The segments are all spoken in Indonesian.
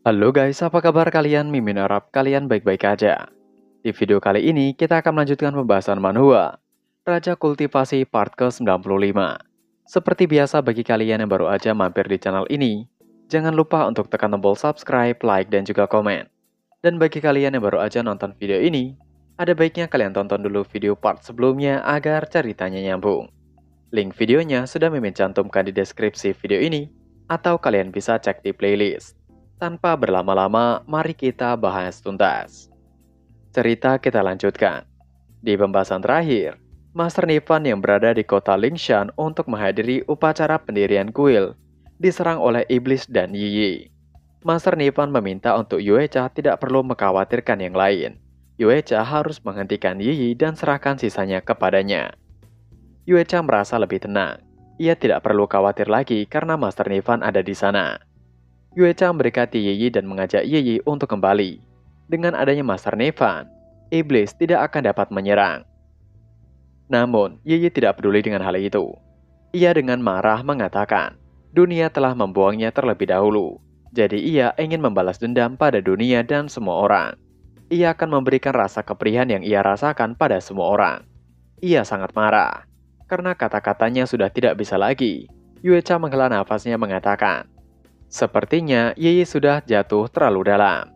Halo guys, apa kabar kalian? Mimin harap kalian baik-baik aja. Di video kali ini, kita akan melanjutkan pembahasan Manhwa, Raja Kultivasi part ke-95. Seperti biasa bagi kalian yang baru aja mampir di channel ini, jangan lupa untuk tekan tombol subscribe, like, dan juga komen. Dan bagi kalian yang baru aja nonton video ini, ada baiknya kalian tonton dulu video part sebelumnya agar ceritanya nyambung. Link videonya sudah Mimin cantumkan di deskripsi video ini, atau kalian bisa cek di playlist. Tanpa berlama-lama, mari kita bahas tuntas. Cerita kita lanjutkan. Di pembahasan terakhir, Master Nivan yang berada di kota Lingshan untuk menghadiri upacara pendirian kuil, diserang oleh iblis dan Yi. Master Nivan meminta untuk Yuecha tidak perlu mengkhawatirkan yang lain. Yuecha harus menghentikan Yi dan serahkan sisanya kepadanya. Yuecha merasa lebih tenang. Ia tidak perlu khawatir lagi karena Master Nivan ada di sana. Yuecha mendekati Yi dan mengajak Yi untuk kembali. Dengan adanya Master Nivan, iblis tidak akan dapat menyerang. Namun, Yi tidak peduli dengan hal itu. Ia dengan marah mengatakan, dunia telah membuangnya terlebih dahulu. Jadi ia ingin membalas dendam pada dunia dan semua orang. Ia akan memberikan rasa keperihan yang ia rasakan pada semua orang. Ia sangat marah. Karena kata-katanya sudah tidak bisa lagi, Yuecha menghela nafasnya mengatakan, sepertinya Yi sudah jatuh terlalu dalam.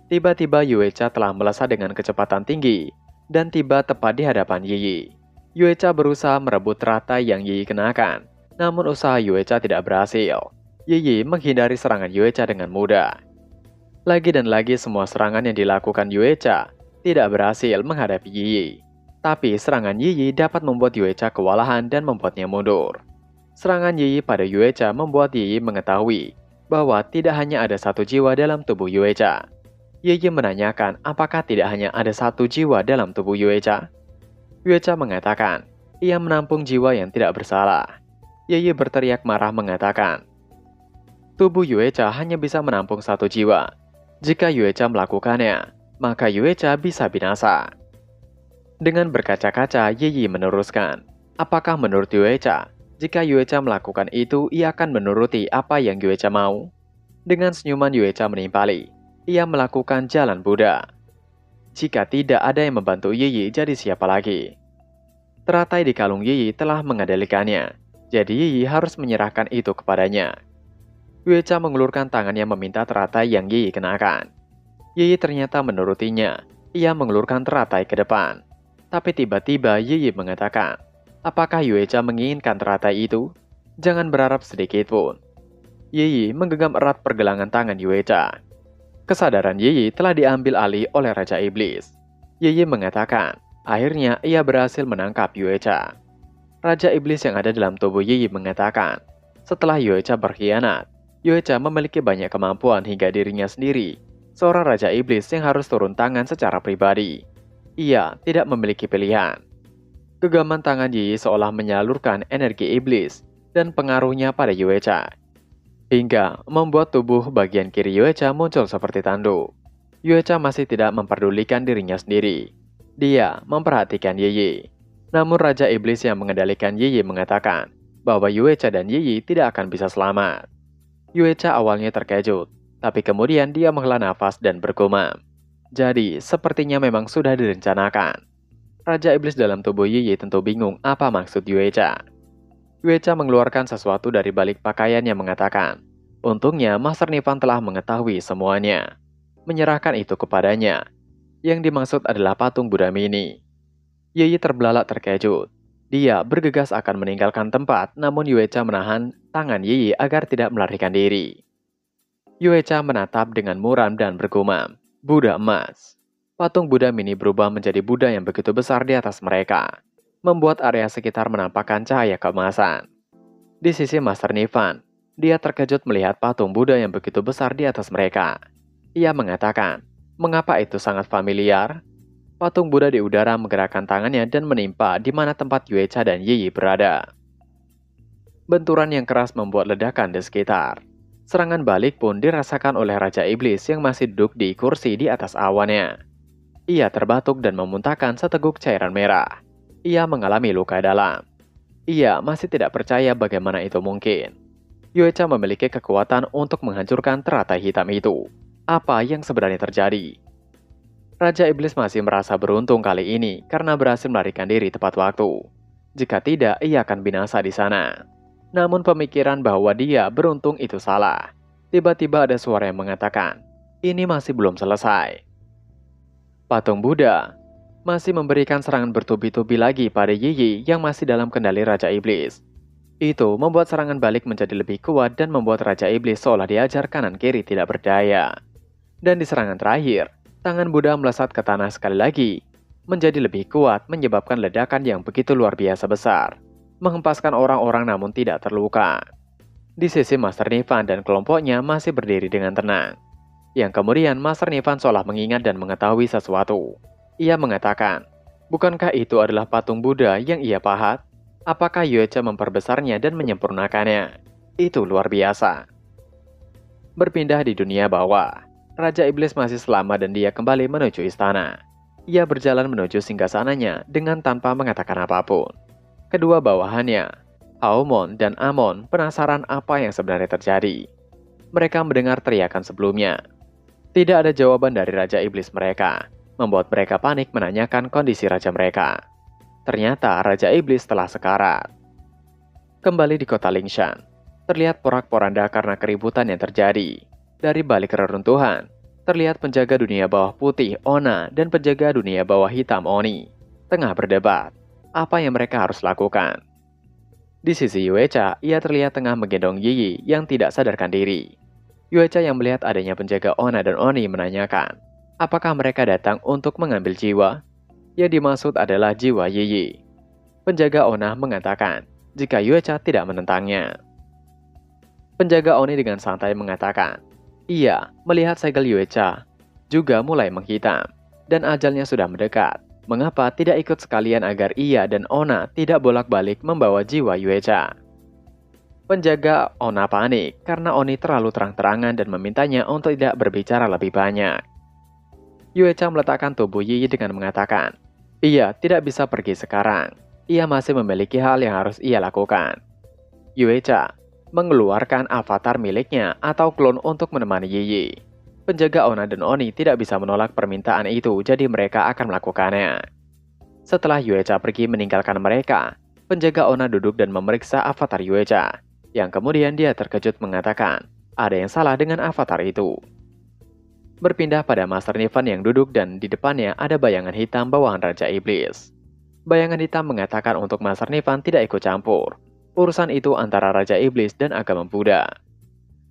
Tiba-tiba Yuecha telah melesat dengan kecepatan tinggi dan tiba tepat di hadapan Yi. Yuecha berusaha merebut teratai yang Yi kenakan, namun usaha Yuecha tidak berhasil. Yi menghindari serangan Yuecha dengan mudah. Lagi dan lagi semua serangan yang dilakukan Yuecha tidak berhasil menghadapi Yi. Tapi serangan Yi dapat membuat Yuecha kewalahan dan membuatnya mundur. Serangan Yi pada Yuecha membuat Yi mengetahui bahwa tidak hanya ada satu jiwa dalam tubuh Yuecha. Yi menanyakan apakah tidak hanya ada satu jiwa dalam tubuh Yuecha. Yuecha mengatakan, ia menampung jiwa yang tidak bersalah. Yi berteriak marah mengatakan, tubuh Yuecha hanya bisa menampung satu jiwa. Jika Yuecha melakukannya, maka Yuecha bisa binasa. Dengan berkaca-kaca, Yi meneruskan, apakah menurut Yuecha, jika Yuecha melakukan itu, ia akan menuruti apa yang Yuecha mau? Dengan senyuman Yuecha menimpali, ia melakukan jalan Buddha. Jika tidak ada yang membantu Yi, jadi siapa lagi? Teratai di kalung Yi telah mengendalikannya, jadi Yi harus menyerahkan itu kepadanya. Yuecha mengulurkan tangannya meminta teratai yang Yi kenakan. Yi ternyata menurutinya, ia mengulurkan teratai ke depan. Tapi tiba-tiba Yi mengatakan, apakah Yuecha menginginkan teratai itu? Jangan berharap sedikit pun. Yi menggenggam erat pergelangan tangan Yuecha. Kesadaran Yi telah diambil alih oleh Raja Iblis. Yi mengatakan, akhirnya ia berhasil menangkap Yuecha. Raja Iblis yang ada dalam tubuh Yi mengatakan, setelah Yuecha berkhianat, Yuecha memiliki banyak kemampuan hingga dirinya sendiri, seorang Raja Iblis yang harus turun tangan secara pribadi. Ia tidak memiliki pilihan. Genggaman tangan Yi seolah menyalurkan energi iblis dan pengaruhnya pada Yuecha, hingga membuat tubuh bagian kiri Yuecha muncul seperti tanduk. Yuecha masih tidak memperdulikan dirinya sendiri. Dia memperhatikan Yi. Namun Raja Iblis yang mengendalikan Yi mengatakan bahwa Yuecha dan Yi tidak akan bisa selamat. Yuecha awalnya terkejut, tapi kemudian dia menghela nafas dan bergumam. Jadi, sepertinya memang sudah direncanakan. Raja Iblis dalam tubuh Yi tentu bingung apa maksud Yuecha. Yuecha mengeluarkan sesuatu dari balik pakaian yang mengatakan, untungnya Master Nivan telah mengetahui semuanya. Menyerahkan itu kepadanya. Yang dimaksud adalah patung Buddha mini. Yi terbelalak terkejut. Dia bergegas akan meninggalkan tempat, namun Yuecha menahan tangan Yi agar tidak melarikan diri. Yuecha menatap dengan muram dan bergumam, Buddha emas. Patung Buddha mini berubah menjadi Buddha yang begitu besar di atas mereka, membuat area sekitar menampakkan cahaya keemasan. Di sisi Master Nivan, dia terkejut melihat patung Buddha yang begitu besar di atas mereka. Ia mengatakan, mengapa itu sangat familiar? Patung Buddha di udara menggerakkan tangannya dan menimpa di mana tempat Yuecha dan Yi berada. Benturan yang keras membuat ledakan di sekitar. Serangan balik pun dirasakan oleh Raja Iblis yang masih duduk di kursi di atas awannya. Ia terbatuk dan memuntahkan seteguk cairan merah. Ia mengalami luka dalam. Ia masih tidak percaya bagaimana itu mungkin. Yuecha memiliki kekuatan untuk menghancurkan teratai hitam itu. apa yang sebenarnya terjadi. Raja Iblis masih merasa beruntung kali ini karena berhasil melarikan diri tepat waktu. Jika tidak, ia akan binasa di sana. Namun pemikiran bahwa dia beruntung itu salah. Tiba-tiba ada suara yang mengatakan, ini masih belum selesai. Patung Buddha masih memberikan serangan bertubi-tubi lagi pada Yi yang masih dalam kendali Raja Iblis. Itu membuat serangan balik menjadi lebih kuat dan membuat Raja Iblis seolah diajar kanan kiri tidak berdaya. Dan di serangan terakhir, tangan Buddha melesat ke tanah sekali lagi, menjadi lebih kuat menyebabkan ledakan yang begitu luar biasa besar, menghempaskan orang-orang namun tidak terluka. Di sisi Master Nivan dan kelompoknya masih berdiri dengan tenang. Yang kemudian Master Nivan seolah mengingat dan mengetahui sesuatu. Ia mengatakan, bukankah itu adalah patung Buddha yang ia pahat? Apakah Yuecha memperbesarnya dan menyempurnakannya? Itu luar biasa. Berpindah di dunia bawah, Raja Iblis masih selamat dan dia kembali menuju istana. Ia berjalan menuju singgasananya dengan tanpa mengatakan apapun. Kedua bawahannya, Haomon dan Amon, penasaran apa yang sebenarnya terjadi. Mereka mendengar teriakan sebelumnya. Tidak ada jawaban dari Raja Iblis mereka, membuat mereka panik menanyakan kondisi raja mereka. Ternyata Raja Iblis telah sekarat. Kembali di kota Lingshan, terlihat porak-poranda karena keributan yang terjadi. Dari balik reruntuhan, terlihat penjaga dunia bawah putih Ona dan penjaga dunia bawah hitam Oni tengah berdebat apa yang mereka harus lakukan. Di sisi Yuecha, ia terlihat tengah menggendong Yi yang tidak sadarkan diri. Yuecha yang melihat adanya penjaga Ona dan Oni menanyakan, apakah mereka datang untuk mengambil jiwa? Yang dimaksud adalah jiwa Yi. Penjaga Ona mengatakan jika Yuecha tidak menentangnya. Penjaga Oni dengan santai mengatakan, ia melihat segel Yuecha juga mulai menghitam dan ajalnya sudah mendekat. Mengapa tidak ikut sekalian agar ia dan Ona tidak bolak-balik membawa jiwa Yuecha? Penjaga Ona panik karena Oni terlalu terang-terangan dan memintanya untuk tidak berbicara lebih banyak. Yuecha meletakkan tubuh Yi dengan mengatakan, ia tidak bisa pergi sekarang. Ia masih memiliki hal yang harus ia lakukan. Yuecha mengeluarkan avatar miliknya atau klon untuk menemani Yi. Penjaga Ona dan Oni tidak bisa menolak permintaan itu, jadi mereka akan melakukannya. Setelah Yuecha pergi meninggalkan mereka, penjaga Ona duduk dan memeriksa avatar Yuecha, yang kemudian dia terkejut mengatakan, ada yang salah dengan avatar itu. Berpindah pada Master Nivan yang duduk dan di depannya ada bayangan hitam bawahan Raja Iblis. Bayangan hitam mengatakan untuk Master Nivan tidak ikut campur. Urusan itu antara Raja Iblis dan agama Buddha.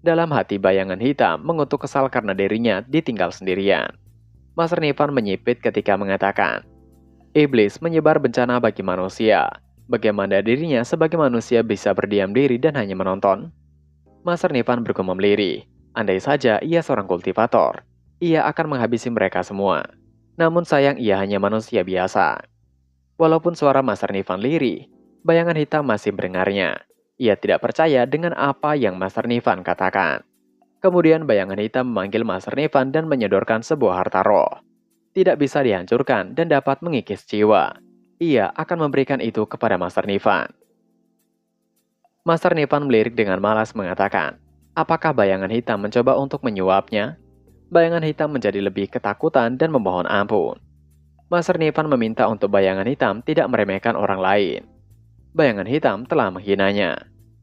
Dalam hati bayangan hitam mengutuk kesal karena dirinya ditinggal sendirian. Master Nivan menyipit ketika mengatakan, Iblis menyebar bencana bagi manusia. Bagaimana dirinya sebagai manusia bisa berdiam diri dan hanya menonton? Master Nivan bergumam lirih. Andai saja ia seorang kultivator, ia akan menghabisi mereka semua. Namun sayang ia hanya manusia biasa. Walaupun suara Master Nivan lirih, bayangan hitam masih mendengarnya. Ia tidak percaya dengan apa yang Master Nivan katakan. Kemudian bayangan hitam memanggil Master Nivan dan menyodorkan sebuah harta roh. Tidak bisa dihancurkan dan dapat mengikis jiwa. Ia akan memberikan itu kepada Master Nivan. Master Nivan melirik dengan malas mengatakan, apakah bayangan hitam mencoba untuk menyuapnya? Bayangan hitam menjadi lebih ketakutan dan memohon ampun. Master Nivan meminta untuk bayangan hitam tidak meremehkan orang lain. Bayangan hitam telah menghinanya.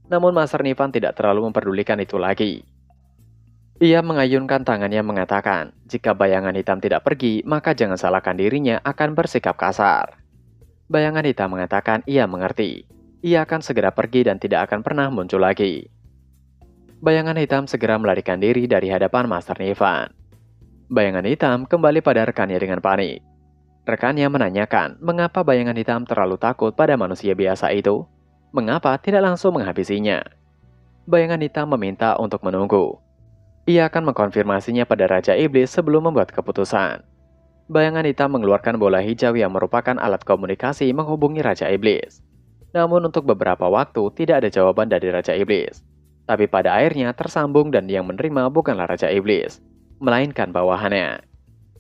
Namun Master Nivan tidak terlalu memperdulikan itu lagi. Ia mengayunkan tangannya mengatakan, jika bayangan hitam tidak pergi, maka jangan salahkan dirinya akan bersikap kasar. Bayangan hitam mengatakan ia mengerti. Ia akan segera pergi dan tidak akan pernah muncul lagi. Bayangan hitam segera melarikan diri dari hadapan Master Nivan. Bayangan hitam kembali pada rekannya dengan panik. Rekannya menanyakan mengapa bayangan hitam terlalu takut pada manusia biasa itu. Mengapa tidak langsung menghabisinya? Bayangan hitam meminta untuk menunggu. Ia akan mengkonfirmasinya pada Raja Iblis sebelum membuat keputusan. Bayangan hitam mengeluarkan bola hijau yang merupakan alat komunikasi menghubungi Raja Iblis. Namun untuk beberapa waktu tidak ada jawaban dari Raja Iblis. Tapi pada akhirnya tersambung dan yang menerima bukanlah Raja Iblis, melainkan bawahannya.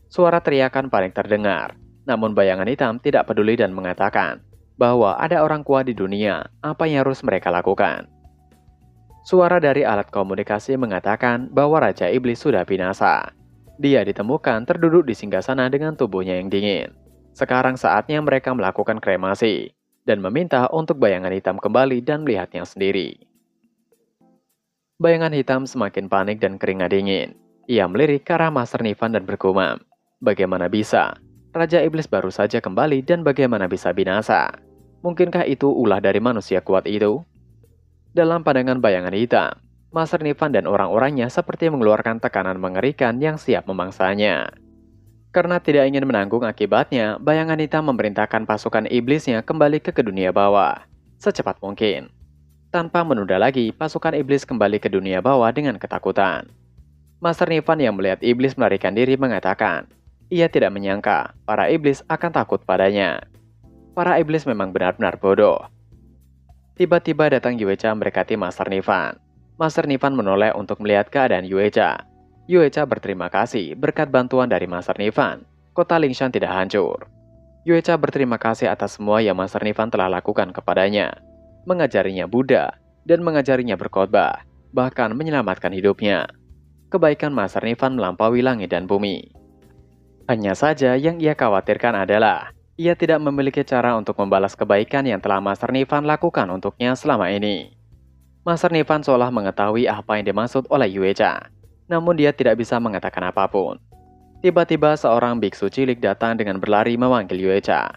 Suara teriakan panik terdengar, namun bayangan hitam tidak peduli dan mengatakan bahwa ada orang kuat di dunia, apa yang harus mereka lakukan. Suara dari alat komunikasi mengatakan bahwa Raja Iblis sudah binasa. Dia ditemukan terduduk di singgasana dengan tubuhnya yang dingin. Sekarang saatnya mereka melakukan kremasi dan meminta untuk bayangan hitam kembali dan melihatnya sendiri. Bayangan hitam semakin panik dan keringat dingin. Ia melirik ke arah Master Nivan dan bergumam, "Bagaimana bisa? Raja Iblis baru saja kembali dan bagaimana bisa binasa? Mungkinkah itu ulah dari manusia kuat itu?" Dalam pandangan bayangan hitam, Master Nivan dan orang-orangnya seperti mengeluarkan tekanan mengerikan yang siap memangsanya. Karena tidak ingin menanggung akibatnya, bayangan hitam memerintahkan pasukan iblisnya kembali ke dunia bawah secepat mungkin. Tanpa menunda lagi, pasukan iblis kembali ke dunia bawah dengan ketakutan. Master Nivan yang melihat iblis melarikan diri mengatakan, ia tidak menyangka para iblis akan takut padanya. Para iblis memang benar-benar bodoh. Tiba-tiba datang Yuecha mendekati Master Nivan. Master Nivan menoleh untuk melihat keadaan Yuecha. Yuecha berterima kasih berkat bantuan dari Master Nivan. Kota Lingshan tidak hancur. Yuecha berterima kasih atas semua yang Master Nivan telah lakukan kepadanya. Mengajarinya Buddha dan mengajarinya berkhotbah, bahkan menyelamatkan hidupnya. Kebaikan Master Nivan melampaui langit dan bumi. Hanya saja yang ia khawatirkan adalah ia tidak memiliki cara untuk membalas kebaikan yang telah Master Nivan lakukan untuknya selama ini. Master Nivan seolah mengetahui apa yang dimaksud oleh Yuecha, namun dia tidak bisa mengatakan apapun. Tiba-tiba seorang biksu cilik datang dengan berlari memanggil Yuecha.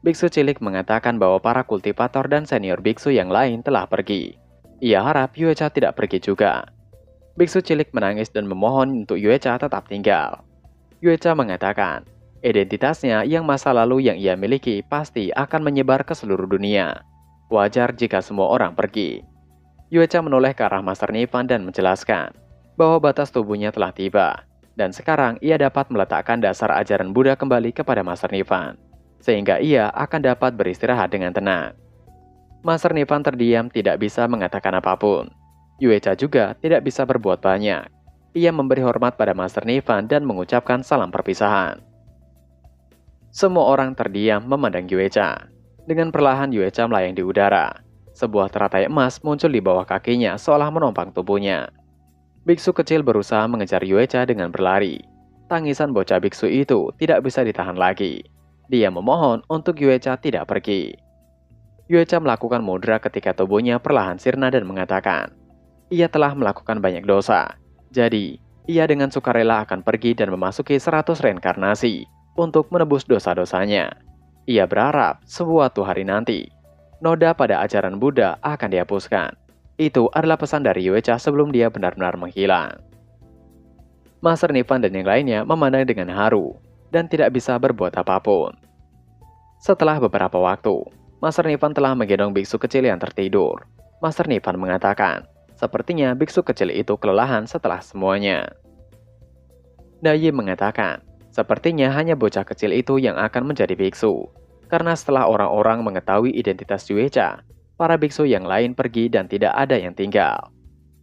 Biksu cilik mengatakan bahwa para kultivator dan senior biksu yang lain telah pergi. Ia harap Yuecha tidak pergi juga. Biksu cilik menangis dan memohon untuk Yuecha tetap tinggal. Yuecha mengatakan, identitasnya yang masa lalu yang ia miliki pasti akan menyebar ke seluruh dunia. Wajar jika semua orang pergi. Yuecha menoleh ke arah Master Nivan dan menjelaskan bahwa batas tubuhnya telah tiba, dan sekarang ia dapat meletakkan dasar ajaran Buddha kembali kepada Master Nivan, sehingga ia akan dapat beristirahat dengan tenang. Master Nivan terdiam tidak bisa mengatakan apapun. Yuecha juga tidak bisa berbuat banyak. Ia memberi hormat pada Master Nivan dan mengucapkan salam perpisahan. Semua orang terdiam memandang Yuecha. Dengan perlahan Yuecha melayang di udara. Sebuah teratai emas muncul di bawah kakinya seolah menompang tubuhnya. Biksu kecil berusaha mengejar Yuecha dengan berlari. Tangisan bocah biksu itu tidak bisa ditahan lagi. Dia memohon untuk Yuecha tidak pergi. Yuecha melakukan mudra ketika tubuhnya perlahan sirna dan mengatakan, ia telah melakukan banyak dosa. Jadi, ia dengan sukarela akan pergi dan memasuki 100 reinkarnasi untuk menebus dosa-dosanya. Ia berharap suatu hari nanti noda pada ajaran Buddha akan dihapuskan. Itu adalah pesan dari Yuecha sebelum dia benar-benar menghilang. Master Nivan dan yang lainnya memandang dengan haru dan tidak bisa berbuat apapun. Setelah beberapa waktu, Master Nivan telah menggendong biksu kecil yang tertidur. Master Nivan mengatakan, sepertinya biksu kecil itu kelelahan setelah semuanya. Dayi mengatakan, sepertinya hanya bocah kecil itu yang akan menjadi biksu. Karena setelah orang-orang mengetahui identitas Yuecha, para biksu yang lain pergi dan tidak ada yang tinggal.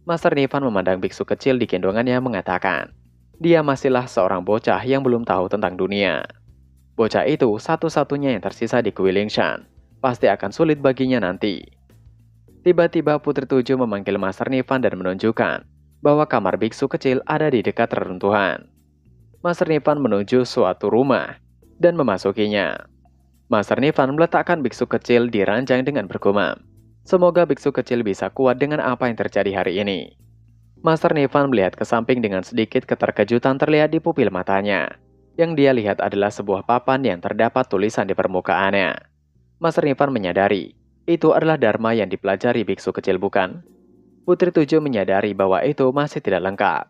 Master Nivan memandang biksu kecil di gendongannya mengatakan, dia masihlah seorang bocah yang belum tahu tentang dunia. Bocah itu satu-satunya yang tersisa di Kuil Lingshan. Pasti akan sulit baginya nanti. Tiba-tiba Putri Tujuh memanggil Master Nivan dan menunjukkan bahwa kamar biksu kecil ada di dekat reruntuhan. Master Nivan menuju suatu rumah dan memasukinya. Master Nivan meletakkan biksu kecil di ranjang dengan bergumam, semoga biksu kecil bisa kuat dengan apa yang terjadi hari ini. Master Nivan melihat ke samping dengan sedikit keterkejutan terlihat di pupil matanya. Yang dia lihat adalah sebuah papan yang terdapat tulisan di permukaannya. Master Nivan menyadari, itu adalah dharma yang dipelajari biksu kecil bukan? Putri Tujuh menyadari bahwa itu masih tidak lengkap.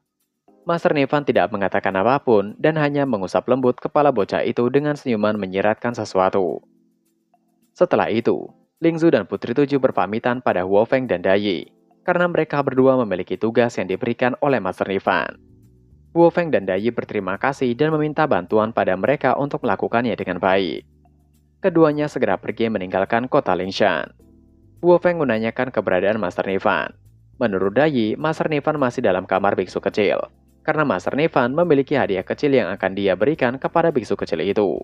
Master Nivan tidak mengatakan apapun dan hanya mengusap lembut kepala bocah itu dengan senyuman menyiratkan sesuatu. Setelah itu, Lingzu dan Putri Tujuh berpamitan pada Huo Feng dan Dayi, karena mereka berdua memiliki tugas yang diberikan oleh Master Nivan. Huo Feng dan Dayi berterima kasih dan meminta bantuan pada mereka untuk melakukannya dengan baik. Keduanya segera pergi meninggalkan kota Lingshan. Huo Feng menanyakan keberadaan Master Nivan. Menurut Dayi, Master Nivan masih dalam kamar biksu kecil. Karena Master Nivan memiliki hadiah kecil yang akan dia berikan kepada biksu kecil itu.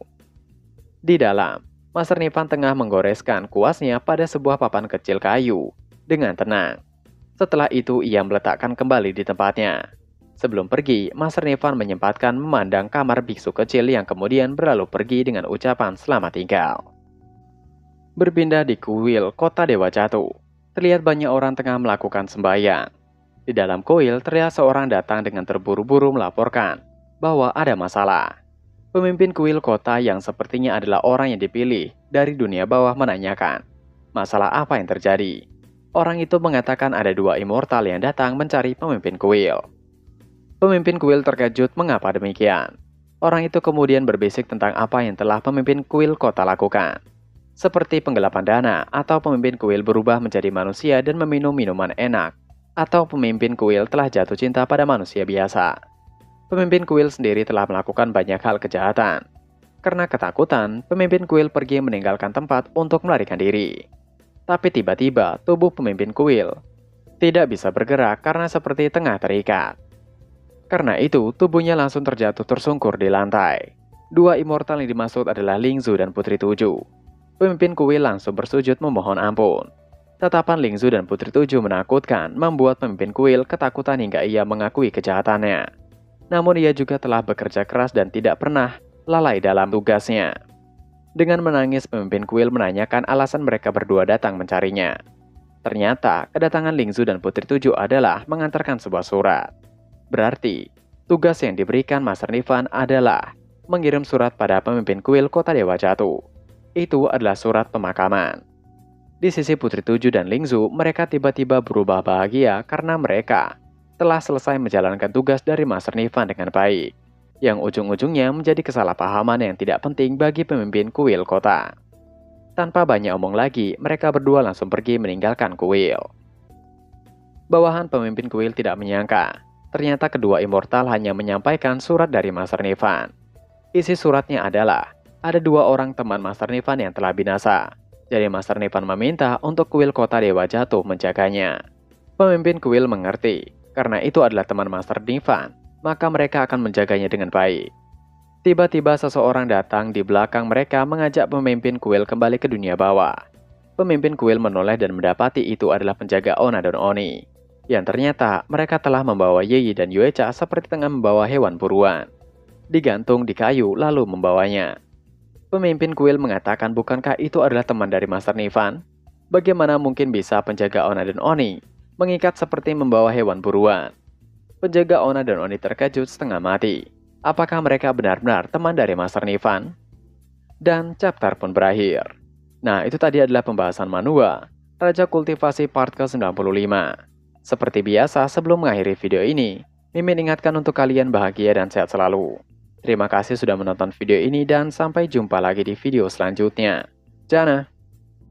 Di dalam, Master Nivan tengah menggoreskan kuasnya pada sebuah papan kecil kayu dengan tenang. Setelah itu ia meletakkan kembali di tempatnya. Sebelum pergi, Master Nifan menyempatkan memandang kamar biksu kecil yang kemudian berlalu pergi dengan ucapan selamat tinggal. Berpindah di kuil kota Dewa Jatuh, terlihat banyak orang tengah melakukan sembahyang. Di dalam kuil, terlihat seorang datang dengan terburu-buru melaporkan bahwa ada masalah. Pemimpin kuil kota yang sepertinya adalah orang yang dipilih dari dunia bawah menanyakan, masalah apa yang terjadi? Orang itu mengatakan ada 2 immortal yang datang mencari pemimpin kuil. Pemimpin kuil terkejut mengapa demikian. Orang itu kemudian berbisik tentang apa yang telah pemimpin kuil kota lakukan. Seperti penggelapan dana, atau pemimpin kuil berubah menjadi manusia dan meminum minuman enak, atau pemimpin kuil telah jatuh cinta pada manusia biasa. Pemimpin kuil sendiri telah melakukan banyak hal kejahatan. Karena ketakutan, pemimpin kuil pergi meninggalkan tempat untuk melarikan diri. Tapi tiba-tiba tubuh pemimpin kuil tidak bisa bergerak karena seperti tengah terikat. Karena itu, tubuhnya langsung terjatuh tersungkur di lantai. 2 immortal yang dimaksud adalah Lingzu dan Putri Tujuh. Pemimpin kuil langsung bersujud memohon ampun. Tatapan Lingzu dan Putri Tujuh menakutkan, membuat pemimpin kuil ketakutan hingga ia mengakui kejahatannya. Namun ia juga telah bekerja keras dan tidak pernah lalai dalam tugasnya. Dengan menangis, pemimpin kuil menanyakan alasan mereka berdua datang mencarinya. Ternyata, kedatangan Lingzu dan Putri Tujuh adalah mengantarkan sebuah surat. Berarti, tugas yang diberikan Master Nifan adalah mengirim surat pada pemimpin kuil kota Dewa Jatuh. Itu adalah surat pemakaman. Di sisi Putri Tujuh dan Lingzu, mereka tiba-tiba berubah bahagia karena mereka telah selesai menjalankan tugas dari Master Nifan dengan baik, yang ujung-ujungnya menjadi kesalahpahaman yang tidak penting bagi pemimpin kuil kota. Tanpa banyak omong lagi, mereka berdua langsung pergi meninggalkan kuil. Bawahan pemimpin kuil tidak menyangka, ternyata kedua immortal hanya menyampaikan surat dari Master Nifan. Isi suratnya adalah, ada 2 orang teman Master Nifan yang telah binasa. Jadi Master Nifan meminta untuk kuil kota Dewa Jatuh menjaganya. Pemimpin kuil mengerti, karena itu adalah teman Master Nifan, maka mereka akan menjaganya dengan baik. Tiba-tiba seseorang datang di belakang mereka mengajak pemimpin kuil kembali ke dunia bawah. Pemimpin kuil menoleh dan mendapati itu adalah penjaga Ona dan Oni. Yang ternyata mereka telah membawa Yeyi dan Yuecha seperti tengah membawa hewan buruan. Digantung di kayu lalu membawanya. Pemimpin kuil mengatakan bukankah itu adalah teman dari Master Nifan? Bagaimana mungkin bisa penjaga Ona dan Oni mengikat seperti membawa hewan buruan? Penjaga Ona dan Oni terkejut setengah mati. Apakah mereka benar-benar teman dari Master Nifan? Dan chapter pun berakhir. Nah, itu tadi adalah pembahasan Manhwa Raja Kultivasi part ke-95. Seperti biasa, sebelum mengakhiri video ini, Mimin ingatkan untuk kalian bahagia dan sehat selalu. Terima kasih sudah menonton video ini dan sampai jumpa lagi di video selanjutnya. Jana!